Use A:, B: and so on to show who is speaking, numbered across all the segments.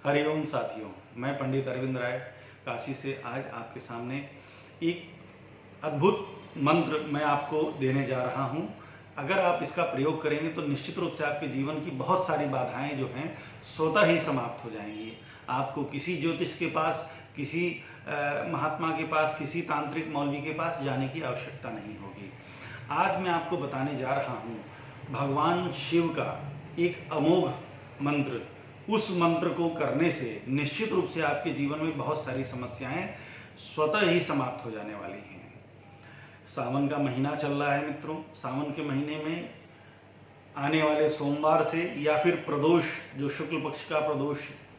A: हरिओम साथियों, मैं पंडित अरविंद राय काशी से आज आपके सामने एक अद्भुत मंत्र मैं आपको देने जा रहा हूं। अगर आप इसका प्रयोग करेंगे तो निश्चित रूप से आपके जीवन की बहुत सारी बाधाएं जो हैं स्वतः ही समाप्त हो जाएंगी। आपको किसी ज्योतिष के पास, किसी महात्मा के पास, किसी तांत्रिक मौलवी के पास जाने की आवश्यकता नहीं होगी। आज मैं आपको बताने जा रहा हूं भगवान शिव का एक अमोघ मंत्र। उस मंत्र को करने से निश्चित रूप से आपके जीवन में बहुत सारी समस्याएं स्वतः ही समाप्त हो जाने वाली हैं। सावन का महीना चल रहा है मित्रों। सावन के महीने में आने वाले सोमवार से या फिर प्रदोष, जो शुक्ल पक्ष का प्रदोष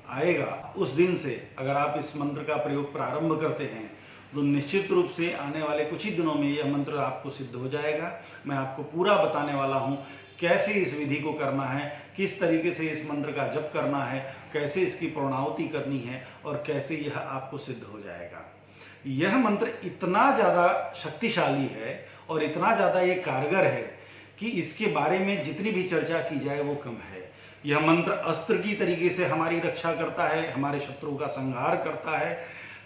A: आएगा, उस दिन से अगर आप इस मंत्र का प्रयोग प्रारंभ करते हैं तो निश्चित रूप से आने वाले कुछ ही दिनों में यह मंत्र आपको सिद्ध हो जाएगा। मैं आपको पूरा बताने वाला हूं कैसे इस विधि को करना है, किस तरीके से इस मंत्र का जप करना है, कैसे इसकी पूर्णाहुति करनी है और कैसे यह आपको सिद्ध हो जाएगा। यह मंत्र इतना ज़्यादा शक्तिशाली है और इतना ज़्यादा ये कारगर है कि इसके बारे में जितनी भी चर्चा की जाए वो कम है। यह मंत्र अस्त्र की तरीके से हमारी रक्षा करता है, हमारे शत्रुओं का संहार करता है,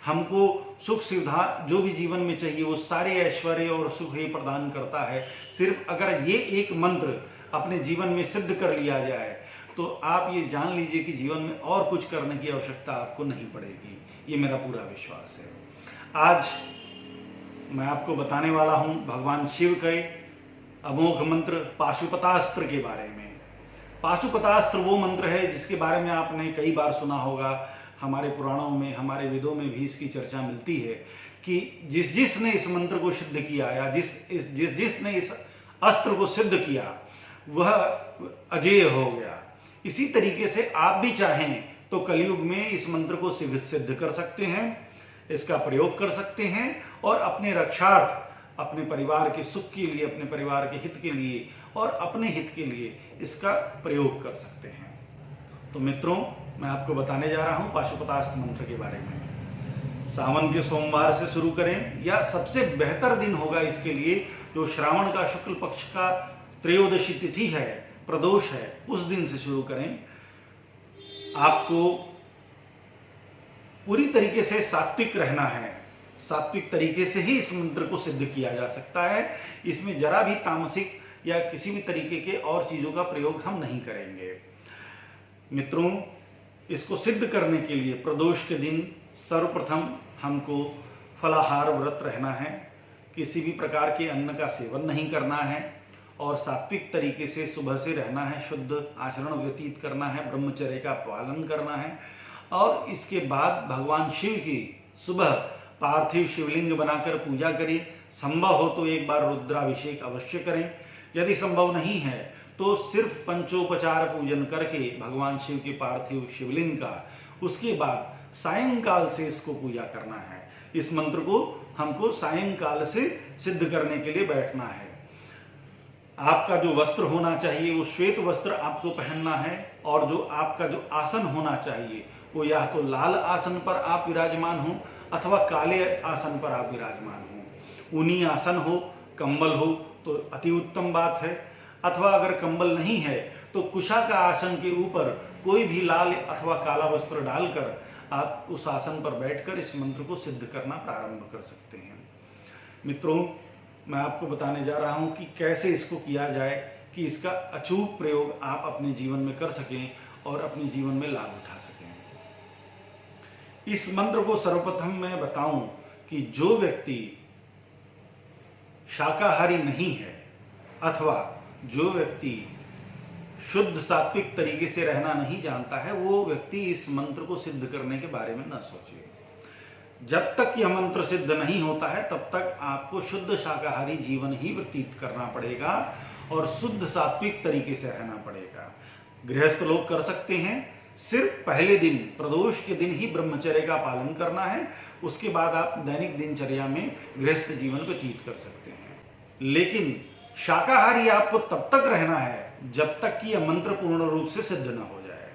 A: हमको सुख सुविधा जो भी जीवन में चाहिए वो सारे ऐश्वर्य और सुख ही प्रदान करता है। सिर्फ अगर ये एक मंत्र अपने जीवन में सिद्ध कर लिया जाए तो आप ये जान लीजिए कि जीवन में और कुछ करने की आवश्यकता आपको नहीं पड़ेगी। ये मेरा पूरा विश्वास है। आज मैं आपको बताने वाला हूं भगवान शिव के अमोघ मंत्र पाशुपतास्त्र के बारे में। पाशुपतास्त्र वो मंत्र है जिसके बारे में आपने कई बार सुना होगा। हमारे पुराणों में, हमारे वेदों में भी इसकी चर्चा मिलती है कि जिसने इस मंत्र को सिद्ध किया या जिसने इस अस्त्र को सिद्ध किया वह अजेय हो गया। इसी तरीके से आप भी चाहें तो कलयुग में इस मंत्र को सिद्ध कर सकते हैं, इसका प्रयोग कर सकते हैं और अपने रक्षार्थ, अपने परिवार के सुख के लिए, अपने परिवार के हित के लिए और अपने हित के लिए इसका प्रयोग कर सकते हैं। तो मित्रों, मैं आपको बताने जा रहा हूं पाशुपतास्त्र मंत्र के बारे में। सावन के सोमवार से शुरू करें या सबसे बेहतर दिन होगा इसके लिए जो श्रावण का शुक्ल पक्ष का त्रयोदशी तिथि है, प्रदोष है, उस दिन से शुरू करें। आपको पूरी तरीके से सात्विक रहना है। सात्विक तरीके से ही इस मंत्र को सिद्ध किया जा सकता है। इसमें जरा भी तामसिक या किसी भी तरीके के और चीजों का प्रयोग हम नहीं करेंगे। मित्रों, इसको सिद्ध करने के लिए प्रदोष के दिन सर्वप्रथम हमको फलाहार व्रत रहना है। किसी भी प्रकार के अन्न का सेवन नहीं करना है और सात्विक तरीके से सुबह से रहना है, शुद्ध आचरण व्यतीत करना है, ब्रह्मचर्य का पालन करना है। और इसके बाद भगवान शिव की सुबह पार्थिव शिवलिंग बनाकर पूजा करें। संभव हो तो एक बार रुद्राभिषेक अवश्य करें। यदि संभव नहीं है तो सिर्फ पंचोपचार पूजन करके भगवान शिव के पार्थिव शिवलिंग का, उसके बाद सायंकाल से इसको पूजा करना है। इस मंत्र को हमको सायंकाल से सिद्ध करने के लिए बैठना है। आपका जो वस्त्र होना चाहिए वो श्वेत वस्त्र आपको पहनना है और जो आपका जो आसन होना चाहिए वो या तो लाल आसन पर आप विराजमान हो अथवा काले आसन पर आप विराजमान हो। ऊनी आसन हो, कंबल हो तो अति उत्तम बात है। अथवा अगर कंबल नहीं है तो कुशा का आसन के ऊपर कोई भी लाल अथवा काला वस्त्र डालकर आप उस आसन पर बैठकर इस मंत्र को सिद्ध करना प्रारंभ कर सकते हैं। मित्रों, मैं आपको बताने जा रहा हूं कि कैसे इसको किया जाए कि इसका अचूक प्रयोग आप अपने जीवन में कर सकें और अपने जीवन में लाभ उठा सकें। इस मंत्र को सर्वप्रथम मैं बताऊं कि जो व्यक्ति शाकाहारी नहीं है अथवा जो व्यक्ति शुद्ध सात्विक तरीके से रहना नहीं जानता है, वो व्यक्ति इस मंत्र को सिद्ध करने के बारे में न सोचे। जब तक यह मंत्र सिद्ध नहीं होता है तब तक आपको शुद्ध शाकाहारी जीवन ही व्यतीत करना पड़ेगा और शुद्ध सात्विक तरीके से रहना पड़ेगा। गृहस्थ लोग कर सकते हैं, सिर्फ पहले दिन प्रदोष के दिन ही ब्रह्मचर्य का पालन करना है। उसके बाद आप दैनिक दिनचर्या में गृहस्थ जीवन व्यतीत कर सकते हैं। लेकिन शाकाहारी आपको तब तक रहना है जब तक कि यह मंत्र पूर्ण रूप से सिद्ध न हो जाए।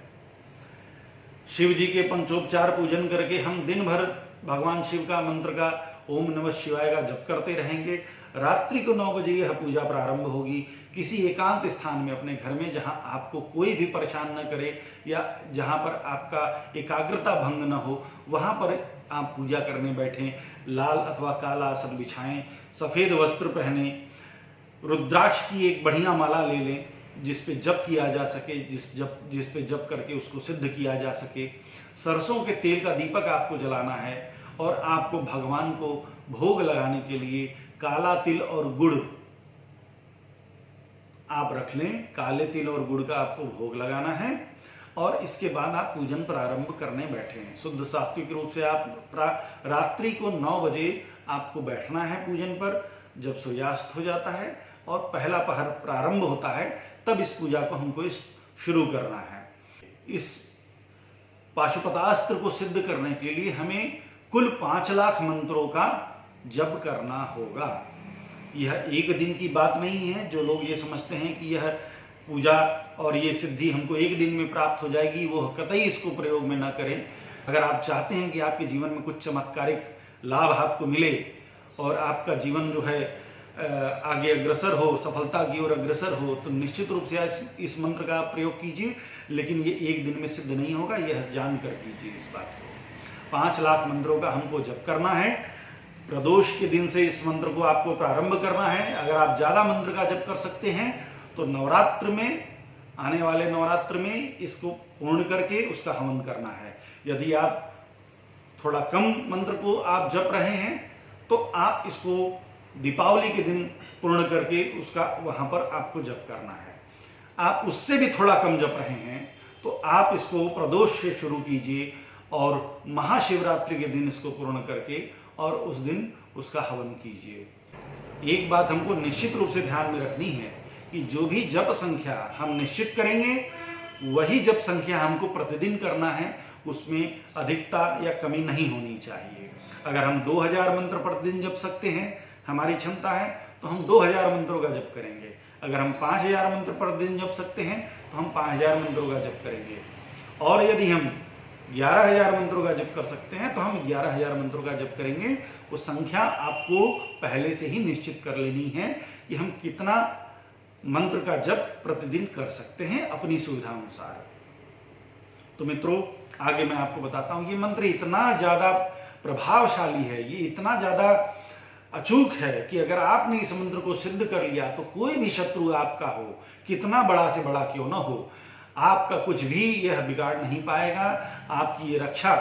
A: शिव जी के पंचोपचार पूजन करके हम दिन भर भगवान शिव का मंत्र का ओम नमः शिवाय का जप करते रहेंगे। रात्रि को 9 बजे यह पूजा प्रारंभ होगी। किसी एकांत स्थान में अपने घर में, जहां आपको कोई भी परेशान न करे या जहां पर आपका एकाग्रता भंग न हो, वहां पर आप पूजा करने बैठें। लाल अथवा काला आसन बिछाएं, सफ़ेद वस्त्र पहने, रुद्राक्ष की एक बढ़िया माला ले लें जिस पे जप किया जा सके, जिस पे जप करके उसको सिद्ध किया जा सके। सरसों के तेल का दीपक आपको जलाना है और आपको भगवान को भोग लगाने के लिए काला तिल और गुड़ आप रख लें। काले तिल और गुड़ का आपको भोग लगाना है और इसके बाद आप पूजन प्रारंभ करने बैठे हैं। शुद्ध सात्विक रूप से आप रात्रि को 9 बजे आपको बैठना है पूजन पर। जब सूर्यास्त हो जाता है और पहला पहर प्रारंभ होता है, तब इस पूजा को हमको शुरू करना है। इस पाशुपतास्त्र को सिद्ध करने के लिए हमें कुल 5 लाख मंत्रों का जप करना होगा। यह एक दिन की बात नहीं है। जो लोग ये समझते हैं कि यह पूजा और ये सिद्धि हमको एक दिन में प्राप्त हो जाएगी, वो कतई इसको प्रयोग में ना करें। अगर आप चाहते हैं कि आपके जीवन में कुछ चमत्कारिक लाभ आपको मिले और आपका जीवन जो है आगे अग्रसर हो, सफलता की ओर अग्रसर हो, तो निश्चित रूप से इस मंत्र का प्रयोग कीजिए। लेकिन ये एक दिन में सिद्ध नहीं होगा, यह जानकर कीजिए इस बात को। 5 लाख मंत्रों का हमको जप करना है। प्रदोष के दिन से इस मंत्र को आपको प्रारंभ करना है। अगर आप ज़्यादा मंत्र का जप कर सकते हैं तो नवरात्र में, आने वाले नवरात्र में इसको पूर्ण करके उसका हवन करना है। यदि आप थोड़ा कम मंत्र को आप जप रहे हैं तो आप इसको दीपावली के दिन पूर्ण करके उसका वहां पर आपको जप करना है। आप उससे भी थोड़ा कम जप रहे हैं तो आप इसको प्रदोष से शुरू कीजिए और महाशिवरात्रि के दिन इसको पूर्ण करके और उस दिन उसका हवन कीजिए। एक बात हमको निश्चित रूप से ध्यान में रखनी है कि जो भी जप संख्या हम निश्चित करेंगे, वही जप संख्या हमको प्रतिदिन करना है। उसमें अधिकता या कमी नहीं होनी चाहिए। अगर हम 2000 मंत्र प्रतिदिन जप सकते हैं, हमारी क्षमता है, तो हम 2000 मंत्रों का जप करेंगे। अगर हम 5000 मंत्र प्रतिदिन जप सकते हैं तो हम 5000 मंत्रों का जप करेंगे। और यदि हम 11000 मंत्रों का जप कर सकते हैं तो हम 11000 मंत्रों का जप करेंगे। वो संख्या आपको पहले से ही निश्चित कर लेनी है कि हम कितना मंत्र का जप प्रतिदिन कर सकते हैं अपनी सुविधा अनुसार। तो मित्रों, आगे मैं आपको बताता हूं। ये मंत्र इतना ज्यादा प्रभावशाली है, ये इतना ज्यादा अचूक है कि अगर आपने इस मंत्र को सिद्ध कर लिया तो कोई भी शत्रु आपका हो, कितना बड़ा से बड़ा क्यों ना हो, आपका कुछ भी यह बिगाड़ नहीं पाएगा। आपकी ये रक्षा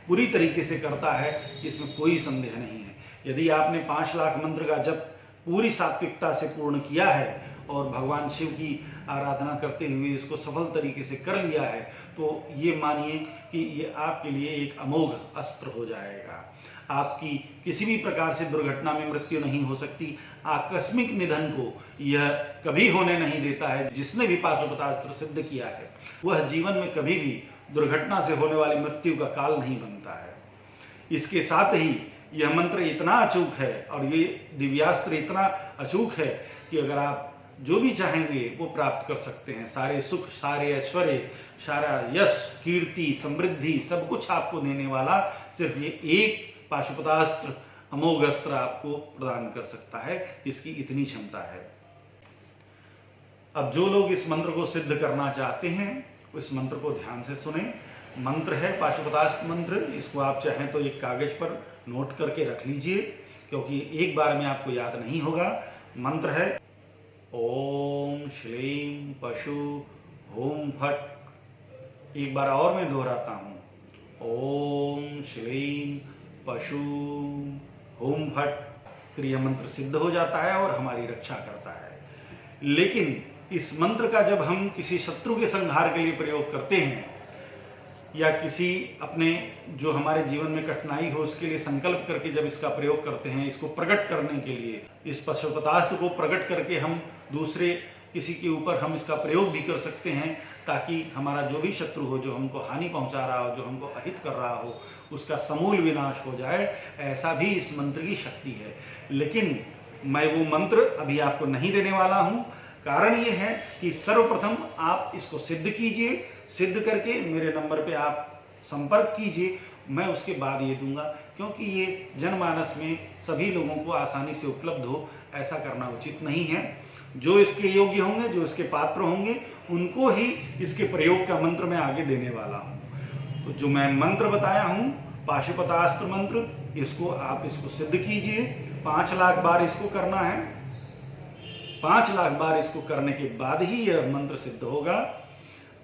A: पूरी तरीके से करता है, इसमें कोई संदेह नहीं है। यदि आपने 5 लाख मंत्र का जप पूरी सात्विकता से पूर्ण किया है और भगवान शिव की आराधना करते हुए इसको सफल तरीके से कर लिया है, तो ये मानिए कि ये आपके लिए एक अमोघ अस्त्र हो जाएगा। आपकी किसी भी प्रकार से दुर्घटना में मृत्यु नहीं हो सकती। आकस्मिक निधन को यह कभी होने नहीं देता है। जिसने भी पाशुपतास्त्र सिद्ध किया है वह जीवन में कभी भी दुर्घटना से होने वाली मृत्यु का काल नहीं बनता है। इसके साथ ही यह मंत्र इतना अचूक है और ये दिव्यास्त्र इतना अचूक है कि अगर आप जो भी चाहेंगे वो प्राप्त कर सकते हैं। सारे सुख, सारे ऐश्वर्य, सारा यश, कीर्ति, समृद्धि, सब कुछ आपको देने वाला सिर्फ ये एक पाशुपतास्त्र, अमोघ अस्त्र आपको प्रदान कर सकता है। इसकी इतनी क्षमता है। अब जो लोग इस मंत्र को सिद्ध करना चाहते हैं उस मंत्र को ध्यान से सुने। मंत्र है पाशुपतास्त्र मंत्र। इसको आप चाहें तो एक कागज पर नोट करके रख लीजिए, क्योंकि एक बार में आपको याद नहीं होगा। मंत्र है ओम श्लीम पशु होम फट। एक बार और मैं दोहराता हूं, ओम श्लीम पशु होम फट। फिर यह मंत्र सिद्ध हो जाता है और हमारी रक्षा करता है। लेकिन इस मंत्र का जब हम किसी शत्रु के संहार के लिए प्रयोग करते हैं या किसी अपने जो हमारे जीवन में कठिनाई हो उसके लिए संकल्प करके जब इसका प्रयोग करते हैं, इसको प्रकट करने के लिए, इस पाशुपतास्त्र को प्रकट करके हम दूसरे किसी के ऊपर हम इसका प्रयोग भी कर सकते हैं, ताकि हमारा जो भी शत्रु हो, जो हमको हानि पहुंचा रहा हो, जो हमको अहित कर रहा हो, उसका समूल विनाश हो जाए। ऐसा भी इस मंत्र की शक्ति है। लेकिन मैं वो मंत्र अभी आपको नहीं देने वाला हूं। कारण ये है कि सर्वप्रथम आप इसको सिद्ध कीजिए। सिद्ध करके मेरे नंबर पे आप संपर्क कीजिए, मैं उसके बाद ये दूंगा, क्योंकि ये जनमानस में सभी लोगों को आसानी से उपलब्ध हो, ऐसा करना उचित नहीं है। जो इसके योग्य होंगे, जो इसके पात्र होंगे, उनको ही इसके प्रयोग का मंत्र मैं आगे देने वाला हूँ। तो जो मैं मंत्र बताया हूँ, पाशुपतास्त्र मंत्र, इसको सिद्ध कीजिए। 5 लाख बार इसको करना है। 5 लाख बार इसको करने के बाद ही यह मंत्र सिद्ध होगा।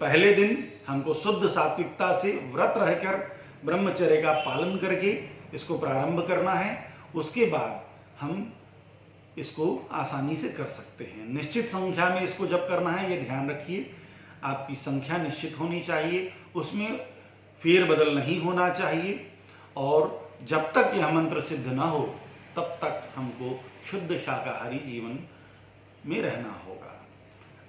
A: पहले दिन हमको शुद्ध सात्विकता से व्रत रहकर ब्रह्मचर्य का पालन करके इसको प्रारंभ करना है। उसके बाद हम इसको आसानी से कर सकते हैं। निश्चित संख्या में इसको जब करना है, ये ध्यान रखिए, आपकी संख्या निश्चित होनी चाहिए, उसमें फेरबदल नहीं होना चाहिए। और जब तक यह मंत्र सिद्ध ना हो तब तक हमको शुद्ध शाकाहारी जीवन में रहना होगा।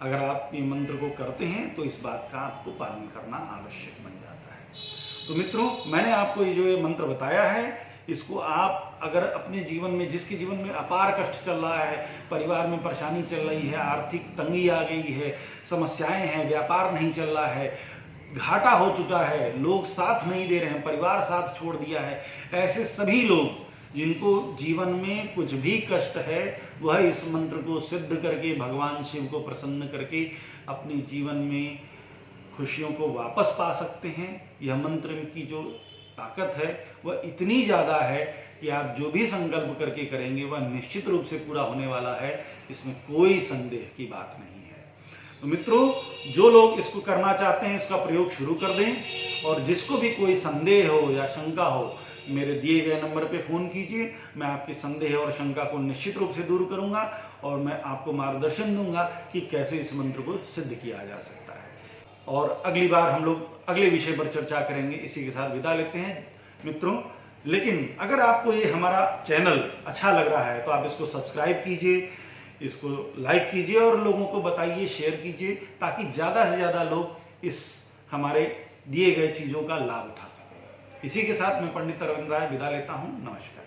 A: अगर आप ये मंत्र को करते हैं तो इस बात का आपको पालन करना आवश्यक बन जाता है। तो मित्रों, मैंने आपको ये मंत्र बताया है, इसको आप अगर अपने जीवन में, जिसके जीवन में अपार कष्ट चल रहा है, परिवार में परेशानी चल रही है, आर्थिक तंगी आ गई है, समस्याएं हैं, व्यापार नहीं चल रहा है, घाटा हो चुका है, लोग साथ नहीं दे रहे हैं, परिवार साथ छोड़ दिया है, ऐसे सभी लोग जिनको जीवन में कुछ भी कष्ट है, वह इस मंत्र को सिद्ध करके भगवान शिव को प्रसन्न करके अपने जीवन में खुशियों को वापस पा सकते हैं। यह मंत्र की जो ताकत है वह इतनी ज़्यादा है कि आप जो भी संकल्प करके करेंगे वह निश्चित रूप से पूरा होने वाला है, इसमें कोई संदेह की बात नहीं है। तो मित्रों, जो लोग इसको करना चाहते हैं इसका प्रयोग शुरू कर दें, और जिसको भी कोई संदेह हो या शंका हो, मेरे दिए गए नंबर पे फ़ोन कीजिए। मैं आपके संदेह और शंका को निश्चित रूप से दूर करूंगा और मैं आपको मार्गदर्शन दूंगा कि कैसे इस मंत्र को सिद्ध किया जा सकता है। और अगली बार हम लोग अगले विषय पर चर्चा करेंगे। इसी के साथ विदा लेते हैं मित्रों। लेकिन अगर आपको ये हमारा चैनल अच्छा लग रहा है तो आप इसको सब्सक्राइब कीजिए, इसको लाइक कीजिए और लोगों को बताइए, शेयर कीजिए, ताकि ज़्यादा से ज़्यादा लोग इस हमारे दिए गए चीज़ों का लाभ उठा सकें। इसी के साथ मैं पंडित अरविंद राय विदा लेता हूँ। नमस्कार।